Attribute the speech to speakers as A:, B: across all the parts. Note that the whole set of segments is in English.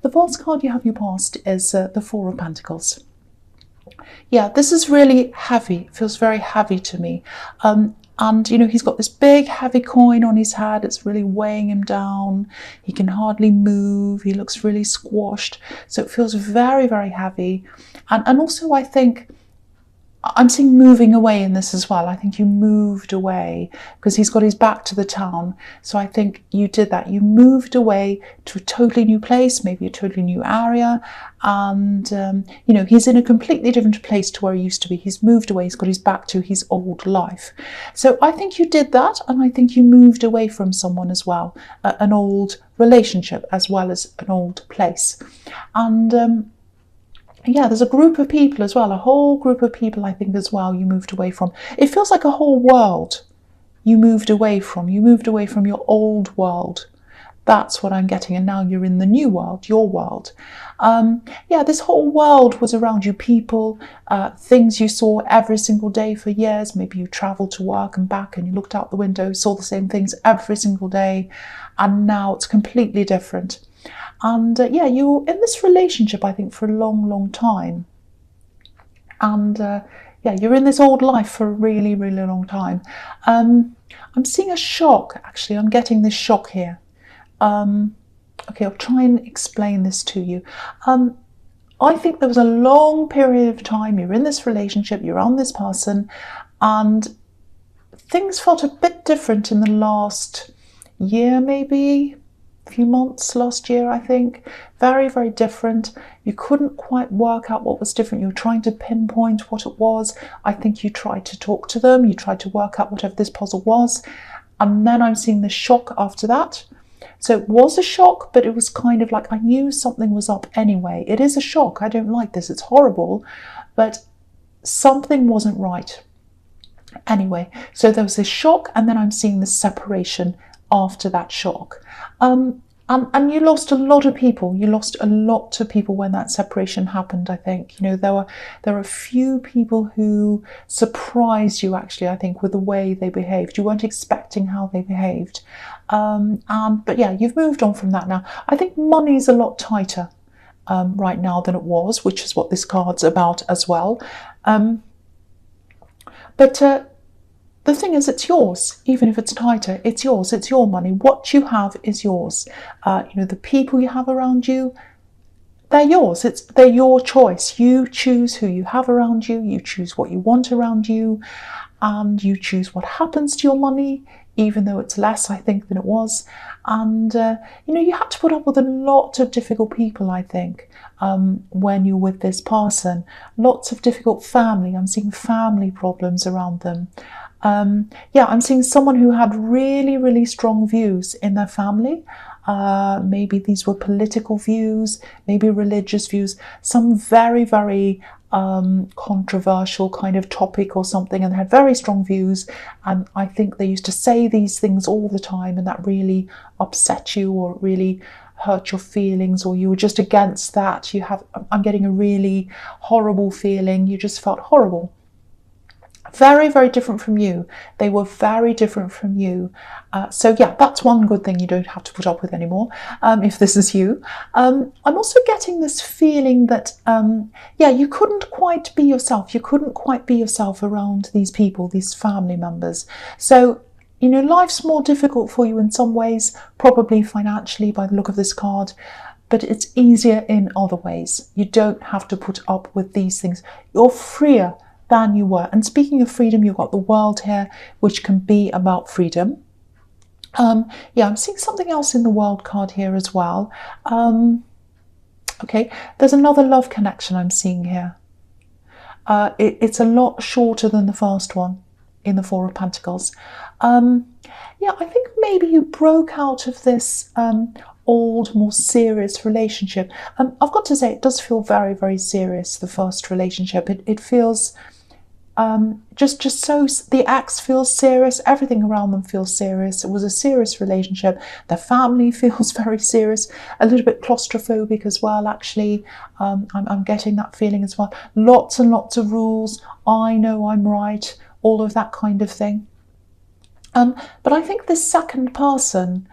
A: The first card you have your past is the Four of Pentacles. Yeah, this is really heavy. It feels very heavy to me. And, you know, he's got this big, heavy coin on his head. It's really weighing him down. He can hardly move. He looks really squashed. So it feels very, very heavy. And also, I think, I'm seeing moving away in this as well. I think you moved away because he's got his back to the town. So I think you did that. You moved away to a totally new place, maybe a totally new area. And, you know, he's in a completely different place to where he used to be. He's moved away. He's got his back to his old life. So I think you did that. And I think you moved away from someone as well, an old relationship as well as an old place. And, yeah, there's a group of people as well, a whole group of people, I think, as well, you moved away from. It feels like a whole world you moved away from. You moved away from your old world. That's what I'm getting. And now you're in the new world, your world. Yeah, this whole world was around you. People, things you saw every single day for years. Maybe you traveled to work and back and you looked out the window, saw the same things every single day. And now it's completely different. And yeah, you're in this relationship, I think, for a long, long time. And yeah, you're in this old life for a really, really long time. I'm seeing a shock, actually. I'm getting this shock here. Okay, I'll try and explain this to you. I think there was a long period of time you're in this relationship, you're on this person, and things felt a bit different in the last year, maybe. Few months last year, I think. Very, very different. You couldn't quite work out what was different. You were trying to pinpoint what it was. I think you tried to talk to them. You tried to work out whatever this puzzle was. And then I'm seeing the shock after that. So it was a shock, but it was kind of like I knew something was up anyway. It is a shock. I don't like this. It's horrible. But something wasn't right. Anyway, so there was this shock, and then I'm seeing the separation after that shock. And you lost a lot of people. You lost a lot of people when that separation happened, I think. You know, there were a few people who surprised you, actually, I think, with the way they behaved. You weren't expecting how they behaved. But yeah, you've moved on from that now. I think money's a lot tighter right now than it was, which is what this card's about as well. The thing is, it's yours. Even if it's tighter, it's yours. It's your money. What you have is yours. You know, the people you have around you, they're yours. They're your choice. You choose who you have around you. You choose what you want around you. And you choose what happens to your money, even though it's less, I think, than it was. And, you know, you had to put up with a lot of difficult people, I think, when you're with this person. Lots of difficult family. I'm seeing family problems around them. Yeah, I'm seeing someone who had really, really strong views in their family. Maybe these were political views, maybe religious views, some very, very controversial kind of topic or something, and they had very strong views. And I think they used to say these things all the time, and that really upset you or really hurt your feelings, or you were just against that. I'm getting a really horrible feeling. You just felt horrible. Very, very different from you. They were very different from you. So yeah, that's one good thing you don't have to put up with anymore, if this is you. I'm also getting this feeling that, yeah, you couldn't quite be yourself. You couldn't quite be yourself around these people, these family members. So, you know, life's more difficult for you in some ways, probably financially by the look of this card, but it's easier in other ways. You don't have to put up with these things. You're freer than you were. And speaking of freedom, you've got the world here, which can be about freedom. Yeah, I'm seeing something else in the world card here as well. Okay, there's another love connection I'm seeing here. It's a lot shorter than the first one in the Four of Pentacles. Yeah, I think maybe you broke out of this old, more serious relationship. I've got to say, it does feel very, very serious, the first relationship. It feels just so, the ex feels serious, everything around them feels serious. It was a serious relationship. Their family feels very serious, a little bit claustrophobic as well, actually. I'm getting that feeling as well. Lots and lots of rules. I know I'm right, all of that kind of thing. But I think this second person,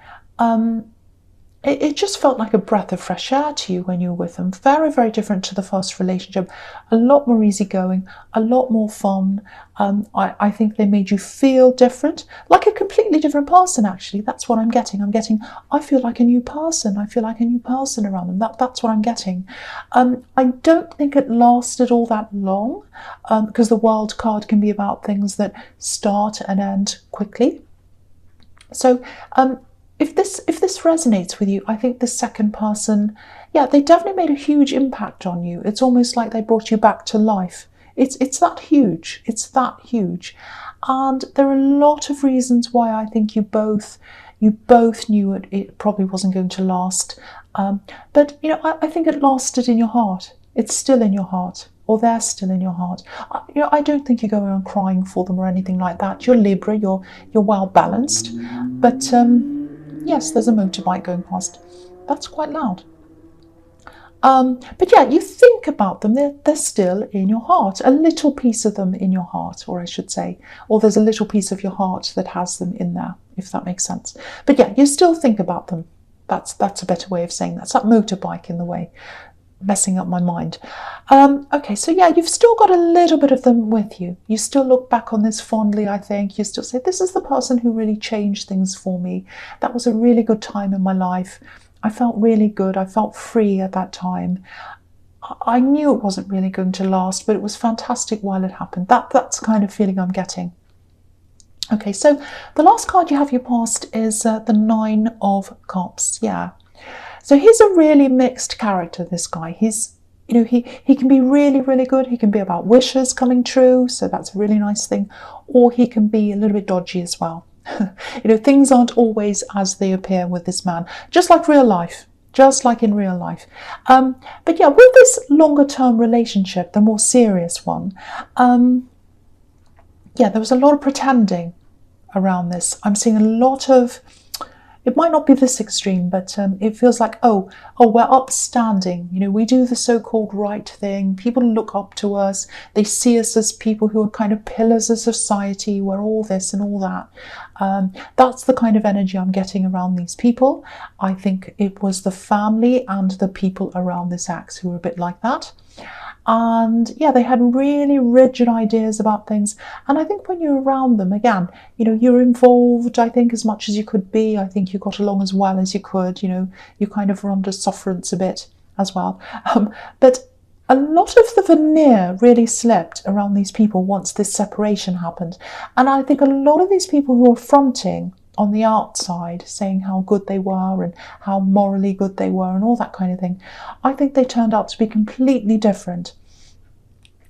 A: it just felt like a breath of fresh air to you when you were with them. Very, very different to the first relationship. A lot more easygoing, a lot more fun. I think they made you feel different, like a completely different person, actually. That's what I'm getting. I feel like a new person. I feel like a new person around them. That's what I'm getting. I don't think it lasted all that long, because the World card can be about things that start and end quickly. So, if this resonates with you, I think the second person, yeah, they definitely made a huge impact on you. It's almost like they brought you back to life. It's that huge. It's that huge. And there are a lot of reasons why I think you both knew it probably wasn't going to last. But I think it lasted in your heart. It's still in your heart, or they're still in your heart. I don't think you go around crying for them or anything like that. You're Libra. You're well balanced, but yes, there's a motorbike going past. That's quite loud. But yeah, you think about them. They're still in your heart. A little piece of them in your heart, or I should say, or there's a little piece of your heart that has them in there, if that makes sense. But yeah, you still think about them. That's a better way of saying that. It's that motorbike in the way, messing up my mind. Okay, so yeah, you've still got a little bit of them with you. You still look back on this fondly, I think. You still say, this is the person who really changed things for me. That was a really good time in my life. I felt really good. I felt free at that time. I knew it wasn't really going to last, but it was fantastic while it happened. That's the kind of feeling I'm getting. Okay, so the last card you have your past is the Nine of Cups. Yeah. So he's a really mixed character, this guy. He's, he can be really, really good. He can be about wishes coming true, so that's a really nice thing. Or he can be a little bit dodgy as well. Things aren't always as they appear with this man, just like real life, just like in real life. But yeah, with this longer term relationship, the more serious one, yeah, there was a lot of pretending around this. I'm seeing a lot of, it might not be this extreme, but it feels like, oh, we're upstanding. We do the so-called right thing. People look up to us. They see us as people who are kind of pillars of society. We're all this and all that. That's the kind of energy I'm getting around these people. I think it was the family and the people around this ex who were a bit like that. And yeah, they had really rigid ideas about things. And I think when you're around them, again, you're involved, I think, as much as you could be. I think you got along as well as you could. You kind of were under sufferance a bit as well. But a lot of the veneer really slipped around these people once this separation happened. And I think a lot of these people who are fronting on the outside, saying how good they were and how morally good they were and all that kind of thing, I think they turned out to be completely different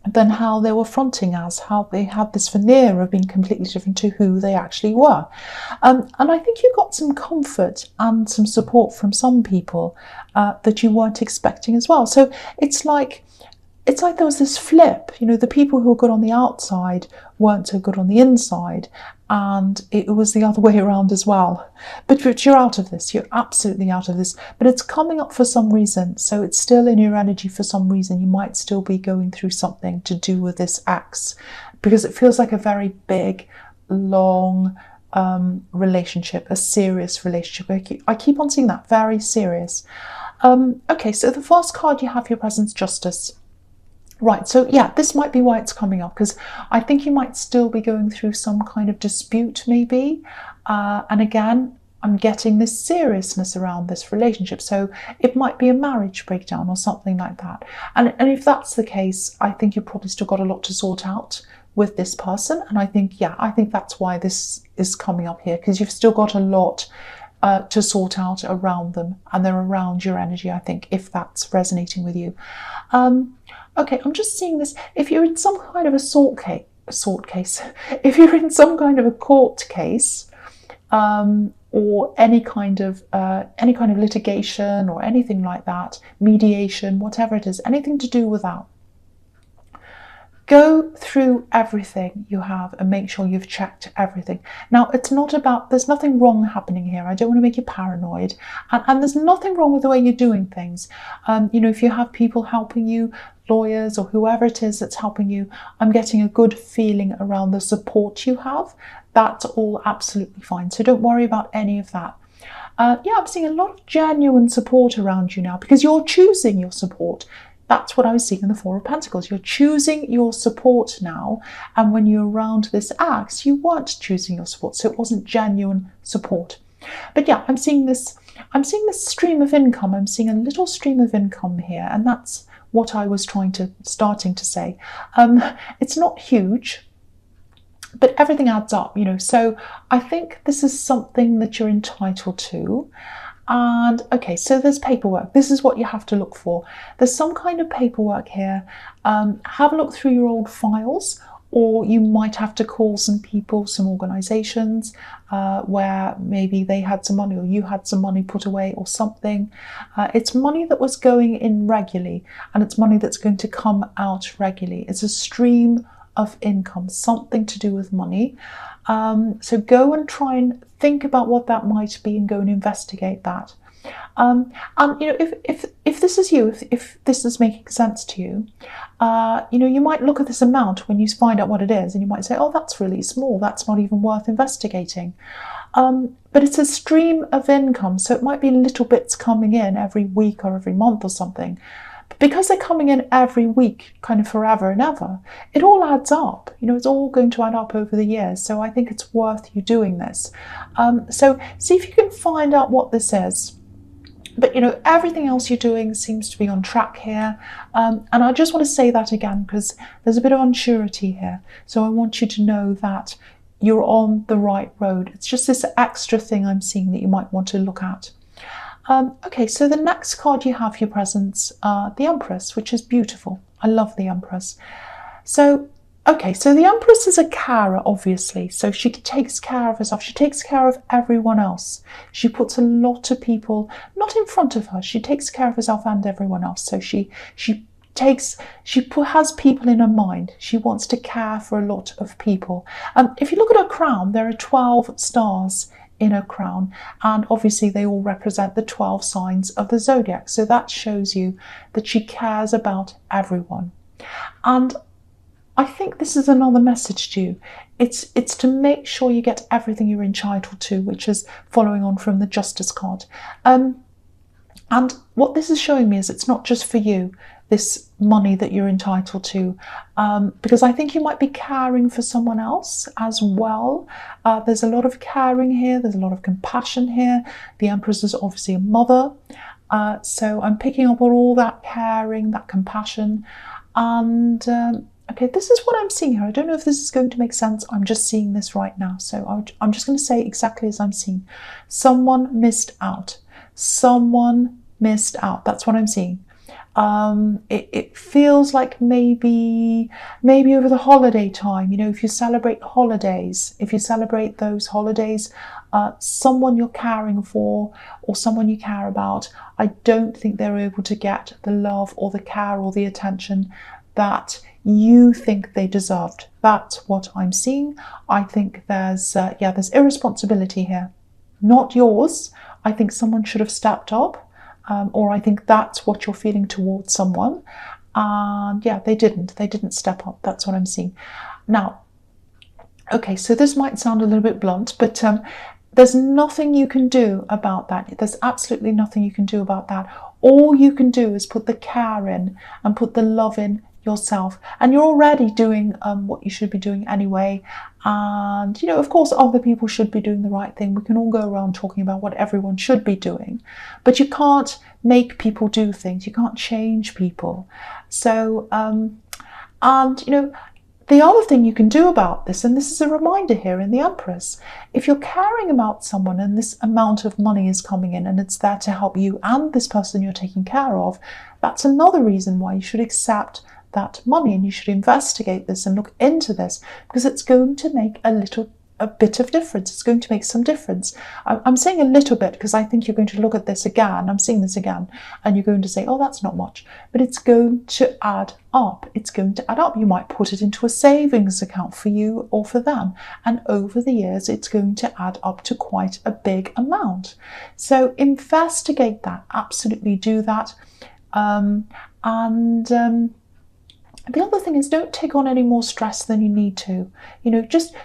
A: than how they were fronting as, how they had this veneer of being completely different to who they actually were. And I think you got some comfort and some support from some people that you weren't expecting as well. So it's like there was this flip. The people who were good on the outside weren't so good on the inside, and it was the other way around as well. But you're out of this. You're absolutely out of this. But it's coming up for some reason, so it's still in your energy for some reason. You might still be going through something to do with this ex, because it feels like a very big, long relationship, a serious relationship. I keep on seeing that, very serious. Okay, so the first card you have, your presence, Justice. Right, so yeah, this might be why it's coming up, because I think you might still be going through some kind of dispute maybe. And again, I'm getting this seriousness around this relationship. So it might be a marriage breakdown or something like that. And if that's the case, I think you've probably still got a lot to sort out with this person. And I think that's why this is coming up here, because you've still got a lot to sort out around them, and they're around your energy, I think, if that's resonating with you. Okay, I'm just seeing this. If you're in some kind of a if you're in some kind of a court case, or any kind of litigation or anything like that, mediation, whatever it is, anything to do with that, go through everything you have and make sure you've checked everything. Now, it's not about, there's nothing wrong happening here. I don't want to make you paranoid. And there's nothing wrong with the way you're doing things. If you have people helping you, lawyers or whoever it is that's helping you, I'm getting a good feeling around the support you have. That's all absolutely fine. So don't worry about any of that. Yeah, I'm seeing a lot of genuine support around you now because you're choosing your support. That's what I was seeing in the Four of Pentacles. You're choosing your support now. And when you're around this axe, you weren't choosing your support. So it wasn't genuine support. But yeah, I'm seeing this stream of income. I'm seeing a little stream of income here. And that's what I was starting to say. It's not huge, but everything adds up, So I think this is something that you're entitled to. And okay, so there's paperwork. This is what you have to look for. There's some kind of paperwork here. Have a look through your old files, or you might have to call some people, some organizations where maybe they had some money or you had some money put away or something. It's money that was going in regularly, and it's money that's going to come out regularly. It's a stream of income, something to do with money. So go and try and think about what that might be and go and investigate that. And if this is you, if this is making sense to you, you might look at this amount when you find out what it is, and you might say, oh, that's really small, that's not even worth investigating. But it's a stream of income, so it might be little bits coming in every week or every month or something. But because they're coming in every week, kind of forever and ever, it all adds up. It's all going to add up over the years. So I think it's worth you doing this. So see if you can find out what this is. But, everything else you're doing seems to be on track here. And I just want to say that again, because there's a bit of unsurety here. So I want you to know that you're on the right road. It's just this extra thing I'm seeing that you might want to look at. Okay, so the next card you have your presents, the Empress, which is beautiful. I love the Empress. So the Empress is a carer, obviously. So she takes care of herself. She takes care of everyone else. She puts a lot of people not in front of her. She takes care of herself and everyone else. So she has people in her mind. She wants to care for a lot of people. If you look at her crown, there are 12 stars in her crown, and obviously they all represent the 12 signs of the zodiac. So that shows you that she cares about everyone. And I think this is another message to you. It's to make sure you get everything you're entitled to, which is following on from the Justice card. And what this is showing me is it's not just for you, this money that you're entitled to, because I think you might be caring for someone else as well. There's a lot of caring here. There's a lot of compassion here. The Empress is obviously a mother. So I'm picking up on all that caring, that compassion. And okay, this is what I'm seeing here. I don't know if this is going to make sense. I'm just seeing this right now. So I'm just going to say exactly as I'm seeing. Someone missed out. Someone missed out. That's what I'm seeing. It feels like maybe over the holiday time, if you celebrate holidays, if you celebrate those holidays, someone you're caring for or someone you care about, I don't think they're able to get the love or the care or the attention that you think they deserved. That's what I'm seeing. I think there's irresponsibility here. Not yours. I think someone should have stepped up. Or I think that's what you're feeling towards someone. And yeah, they didn't step up. That's what I'm seeing. Now, okay, so this might sound a little bit blunt, but there's nothing you can do about that. There's absolutely nothing you can do about that. All you can do is put the care in and put the love in yourself. And you're already doing what you should be doing anyway. And, of course, other people should be doing the right thing. We can all go around talking about what everyone should be doing. But you can't make people do things. You can't change people. So, the other thing you can do about this, and this is a reminder here in the Empress, if you're caring about someone and this amount of money is coming in and it's there to help you and this person you're taking care of, that's another reason why you should accept that money, and you should investigate this and look into this, because it's going to make a bit of difference. It's going to make some difference. I'm saying a little bit because I think you're going to look at this again. I'm seeing this again, and you're going to say, oh, that's not much, but it's going to add up. It's going to add up. You might put it into a savings account for you or for them, and over the years it's going to add up to quite a big amount. So investigate that. Absolutely do that. The other thing is, don't take on any more stress than you need to.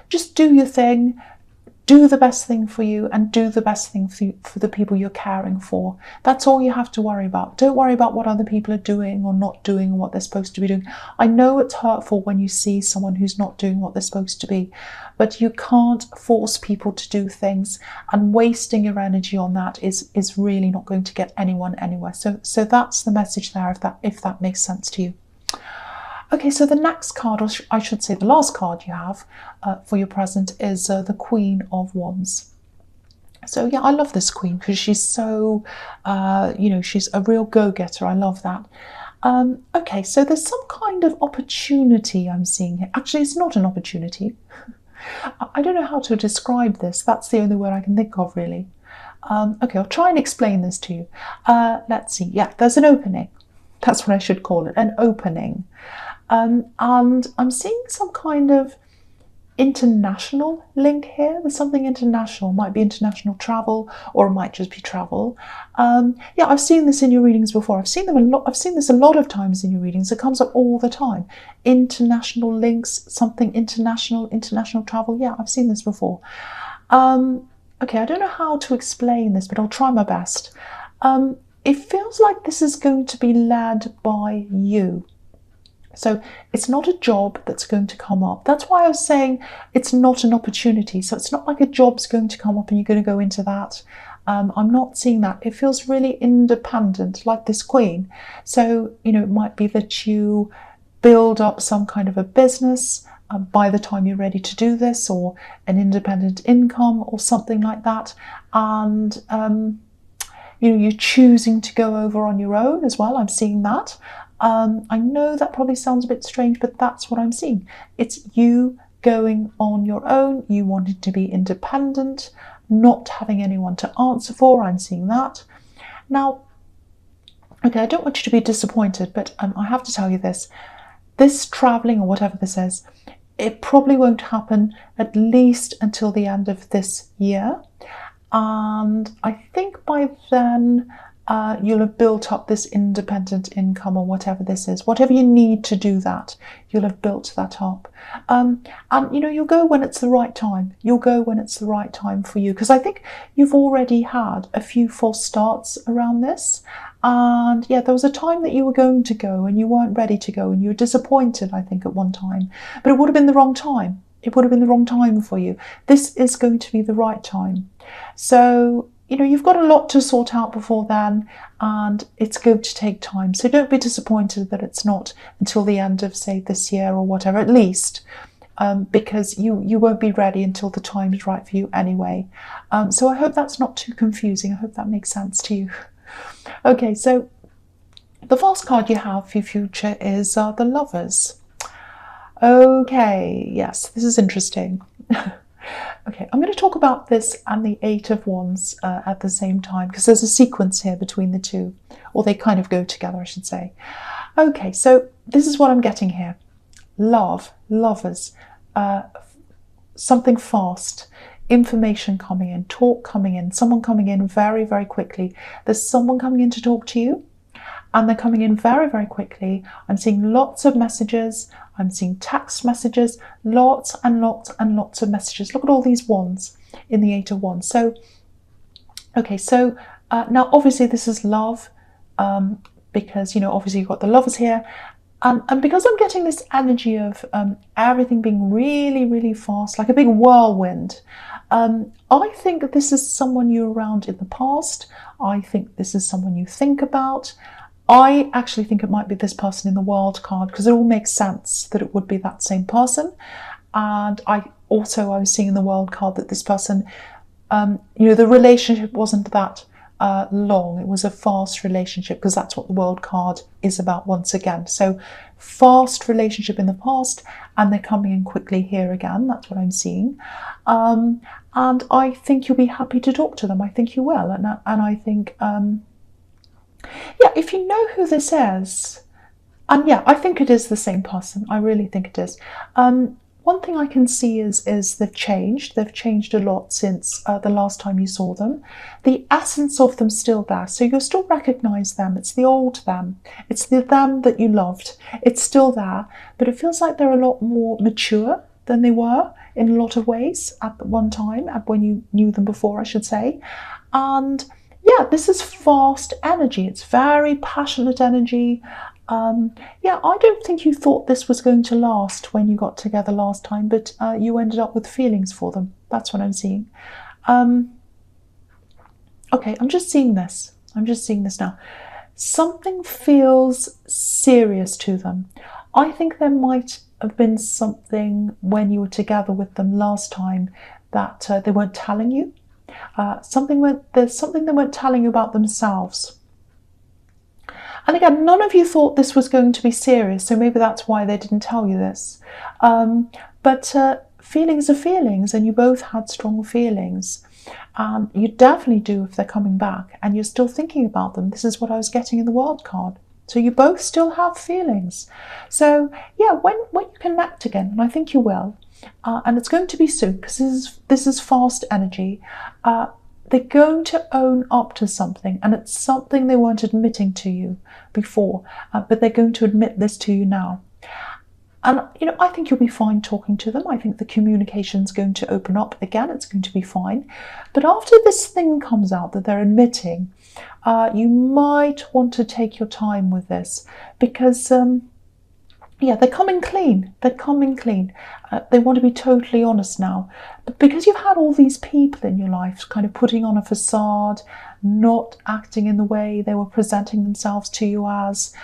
A: Just do your thing. do the best thing for you and do the best thing for the people you're caring for. That's all you have to worry about. Don't worry about what other people are doing or not doing or what they're supposed to be doing. I know it's hurtful when you see someone who's not doing what they're supposed to be, but you can't force people to do things, and wasting your energy on that is really not going to get anyone anywhere. So that's the message there, if that makes sense to you. Okay, so the next card, or I should say the last card you have for your present, is the Queen of Wands. So yeah, I love this queen because she's so, she's a real go-getter. I love that. Okay, so there's some kind of opportunity I'm seeing here. Actually, it's not an opportunity. I don't know how to describe this. That's the only word I can think of, really. Okay, I'll try and explain this to you. Let's see. Yeah, there's an opening. That's what I should call it, an opening. And I'm seeing some kind of international link here. There's something international. It might be international travel, or it might just be travel. Yeah, I've seen this in your readings before. I've seen this a lot of times in your readings. It comes up all the time. International links, something international travel. Yeah, I've seen this before. Okay, I don't know how to explain this, but I'll try my best. It feels like this is going to be led by you. So it's not a job that's going to come up. That's why I was saying it's not an opportunity. So it's not like a job's going to come up and you're going to go into that. I'm not seeing that. It feels really independent, like this queen. So, it might be that you build up some kind of a business by the time you're ready to do this, or an independent income or something like that. And, you're choosing to go over on your own as well. I'm seeing that. I know that probably sounds a bit strange, but that's what I'm seeing. It's you going on your own. You wanted to be independent, not having anyone to answer for. I'm seeing that. Now, okay, I don't want you to be disappointed, but I have to tell you this. This traveling, or whatever this is, it probably won't happen at least until the end of this year. And I think by then, you'll have built up this independent income, or whatever this is, whatever you need to do that, you'll have built that up. And you'll go when it's the right time. You'll go when it's the right time for you, because I think you've already had a few false starts around this. And yeah, there was a time that you were going to go and you weren't ready to go, and you were disappointed, I think, at one time, but it would have been the wrong time. It would have been the wrong time for you. This is going to be the right time. So, you've got a lot to sort out before then, and it's going to take time. So don't be disappointed that it's not until the end of, say, this year or whatever, at least, because you won't be ready until the time is right for you anyway. So I hope that's not too confusing. I hope that makes sense to you. Okay, so the first card you have for your future is the Lovers. Okay, yes, this is interesting. Okay, I'm going to talk about this and the Eight of Wands at the same time, because there's a sequence here between the two, or they kind of go together, I should say. Okay, so this is what I'm getting here. Love, lovers, something fast, information coming in, talk coming in, someone coming in very, very quickly. There's someone coming in to talk to you, and they're coming in very, very quickly. I'm seeing lots of messages. I'm seeing text messages, lots and lots and lots of messages. Look at all these wands in the Eight of Wands. So, okay, so now obviously this is love, because, obviously you've got the Lovers here. And because I'm getting this energy of everything being really, really fast, like a big whirlwind, I think that this is someone you were around in the past. I think this is someone you think about. I actually think it might be this person in the World card, because it all makes sense that it would be that same person. And I was seeing in the World card that this person, the relationship wasn't that long. It was a fast relationship, because that's what the World card is about once again. So fast relationship in the past, and they're coming in quickly here again. That's what I'm seeing. And I think you'll be happy to talk to them. I think you will. And I think... yeah, if you know who this is, and yeah, I think it is the same person. I really think it is. One thing I can see is they've changed. They've changed a lot since the last time you saw them. The essence of them's still there, so you'll still recognise them. It's the old them. It's the them that you loved. It's still there, but it feels like they're a lot more mature. than they were in a lot of ways at one time, at when you knew them before, I should say. And yeah, this is fast energy. It's very passionate energy. Yeah, I don't think you thought this was going to last when you got together last time, but you ended up with feelings for them. That's what I'm seeing. Okay, I'm just seeing this. I'm just seeing this now. Something feels serious to them. I think there might have been something when you were together with them last time that they weren't telling you. There's something they weren't telling you about themselves. And again, none of you thought this was going to be serious, so maybe that's why they didn't tell you this. But feelings are feelings, and you both had strong feelings. You definitely do if they're coming back and you're still thinking about them. This is what I was getting in the World card. So you both still have feelings. So yeah, when you connect again, and I think you will, and it's going to be soon because this is fast energy, they're going to own up to something, and it's something they weren't admitting to you before, but they're going to admit this to you now. And, I think you'll be fine talking to them. I think the communication's going to open up again. It's going to be fine. But after this thing comes out that they're admitting, you might want to take your time with this because, yeah, they're coming clean. They're coming clean. They want to be totally honest now. But because you've had all these people in your life kind of putting on a facade, not acting in the way they were presenting themselves to you as,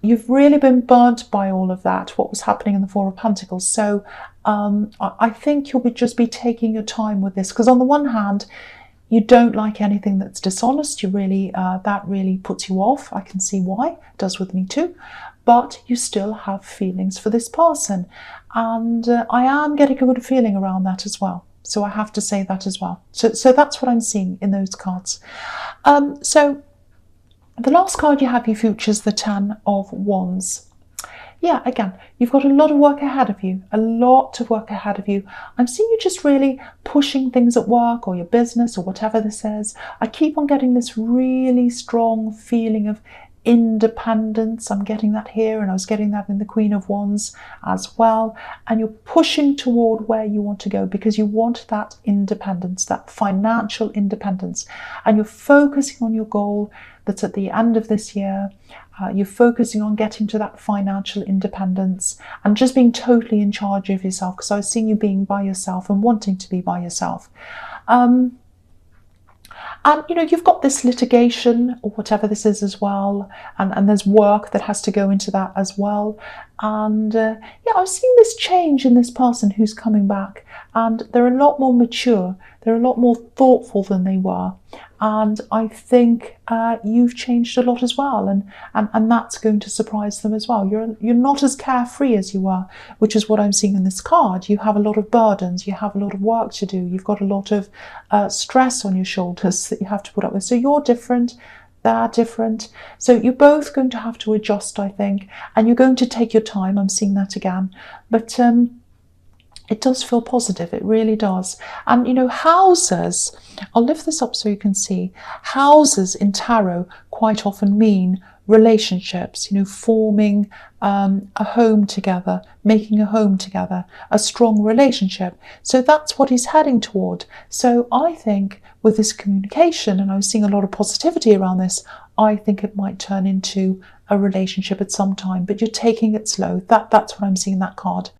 A: you've really been burnt by all of that, what was happening in the Four of Pentacles. So I think you'll just be taking your time with this, because on the one hand, you don't like anything that's dishonest. You really, that really puts you off. I can see why. It does with me too. But you still have feelings for this person. And I am getting a good feeling around that as well. So I have to say that as well. So that's what I'm seeing in those cards. So the last card you have, you features the Ten of Wands. Yeah, again, you've got a lot of work ahead of you, a lot of work ahead of you. I'm seeing you just really pushing things at work or your business or whatever this is. I keep on getting this really strong feeling of independence. I'm getting that here, and I was getting that in the Queen of Wands as well. And you're pushing toward where you want to go because you want that independence, that financial independence. And you're focusing on your goal that's at the end of this year. You're focusing on getting to that financial independence and just being totally in charge of yourself, because I was seeing you being by yourself and wanting to be by yourself. And you've got this litigation or whatever this is as well, and there's work that has to go into that as well. And yeah, I've seen this change in this person who's coming back, and they're a lot more mature. They're a lot more thoughtful than they were. And I think you've changed a lot as well, and that's going to surprise them as well. You're not as carefree as you were, which is what I'm seeing in this card. You have a lot of burdens, you have a lot of work to do, you've got a lot of stress on your shoulders that you have to put up with. So you're different, they're different. So you're both going to have to adjust, I think, and you're going to take your time. I'm seeing that again. But it does feel positive, it really does. And houses, I'll lift this up so you can see, houses in tarot quite often mean relationships, forming a home together, making a home together, a strong relationship. So that's what he's heading toward. So I think with this communication, and I was seeing a lot of positivity around this, I think it might turn into a relationship at some time, but you're taking it slow. That's what I'm seeing in that card.